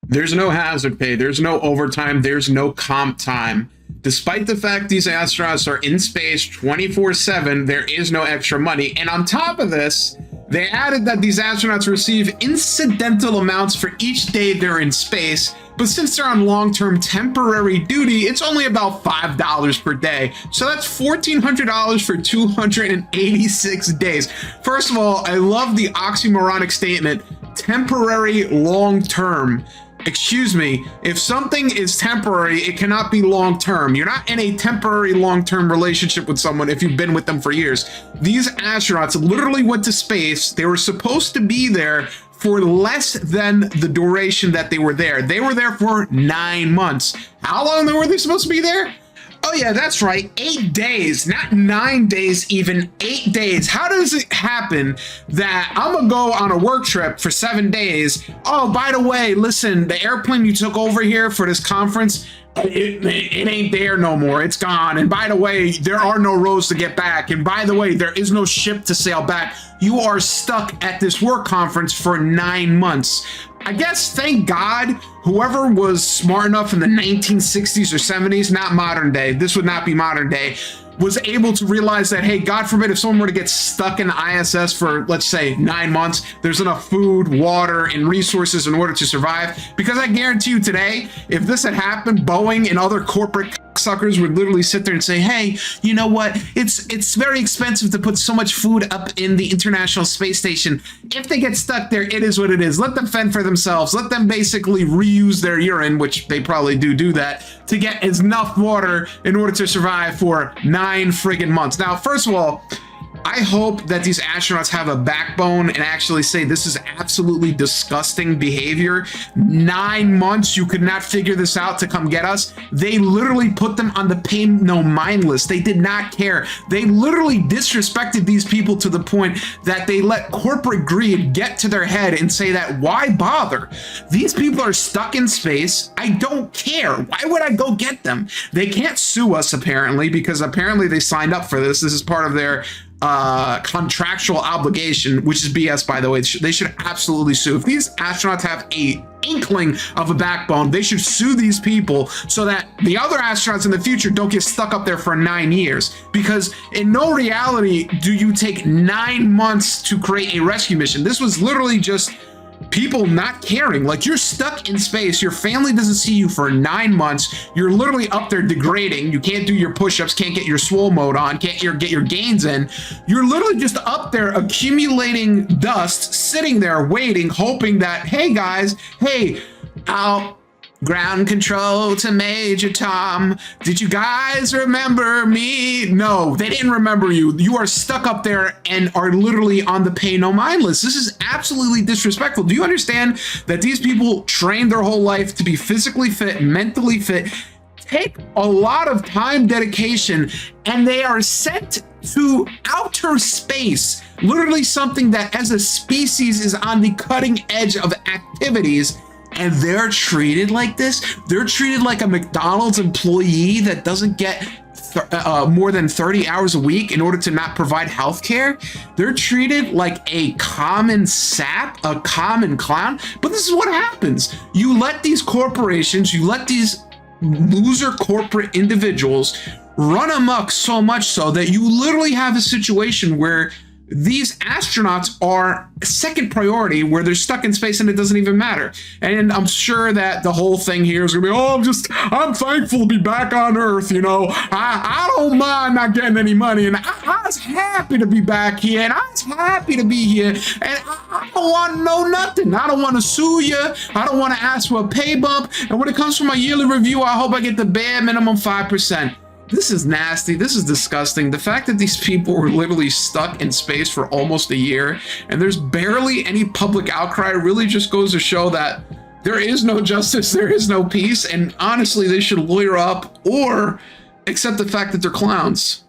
There's no hazard pay, there's no overtime, there's no comp time. Despite the fact these astronauts are in space 24/7, there is no extra money. And on top of this, they added that these astronauts receive incidental amounts for each day they're in space. But since they're on long-term temporary duty, it's only about $5 per day. So that's $1,400 for 286 days. First of all, I love the oxymoronic statement, temporary long-term. Excuse me, if something is temporary, it cannot be long-term. You're not in a temporary long-term relationship with someone if you've been with them for years. These astronauts literally went to space. They were supposed to be there for less than the duration that they were there. They were there for 9 months. How long were they supposed to be there? Oh yeah, that's right, 8 days, not 9 days, even 8 days. How does it happen that I'm gonna go on a work trip for 7 days? Oh, by the way, listen, the airplane you took over here for this conference, it ain't there no more. It's gone. And by the way, there are no roads to get back. And by the way, there is no ship to sail back. You are stuck at this work conference for 9 months. I guess, thank God, whoever was smart enough in the 1960s or 70s, not modern day, this would not be modern day, was able to realize that, hey, God forbid, if someone were to get stuck in the ISS for, let's say, 9 months, there's enough food, water, and resources in order to survive. Because I guarantee you today, if this had happened, Boeing and other corporate suckers would literally sit there and say, hey, you know what? It's very expensive to put so much food up in the International Space Station. If they get stuck there, it is what it is. Let them fend for themselves. Let them basically reuse their urine, which they probably do that, to get enough water in order to survive for 9 friggin' months. Now, first of all, I hope that these astronauts have a backbone and actually say this is absolutely disgusting behavior. 9 months, you could not figure this out to come get us. They literally put them on the pay no mind list. They did not care. They literally disrespected these people to the point that they let corporate greed get to their head and say that, why bother? These people are stuck in space. I don't care. Why would I go get them? They can't sue us apparently, because apparently they signed up for this. This is part of their contractual obligation, which is BS, by the way. They should absolutely sue. If these astronauts have a inkling of a backbone, they should sue these people so that the other astronauts in the future don't get stuck up there for 9 years. Because in no reality do you take 9 months to create a rescue mission. This was literally just people not caring. Like, you're stuck in space, your family doesn't see you for 9 months, you're literally up there degrading, you can't do your push-ups, can't get your swole mode on, can't get your gains in, you're literally just up there accumulating dust, sitting there waiting, hoping that, hey guys, hey, ground control to Major Tom. Did you guys remember me? No, they didn't remember you. You are stuck up there and are literally on the pay no mind list. This is absolutely disrespectful. Do you understand that these people trained their whole life to be physically fit, mentally fit, take a lot of time, dedication, and they are sent to outer space, literally something that as a species is on the cutting edge of activities, and they're treated like this? They're treated like a McDonald's employee that doesn't get more than 30 hours a week in order to not provide health care. They're treated like a common sap, a common clown. But this is what happens. You let these corporations, you let these loser corporate individuals run amok, so much so that you literally have a situation where these astronauts are second priority, where they're stuck in space and it doesn't even matter. And I'm sure that the whole thing here is gonna be, oh, I'm thankful to be back on Earth, you know. I don't mind not getting any money, and I was happy to be back here, and I was happy to be here, and I don't want to know nothing. I don't want to sue you. I don't want to ask for a pay bump. And when it comes to my yearly review, I hope I get the bare minimum 5%. This is nasty. This is disgusting. The fact that these people were literally stuck in space for almost a year and there's barely any public outcry really just goes to show that there is no justice, there is no peace, and honestly, they should lawyer up or accept the fact that they're clowns.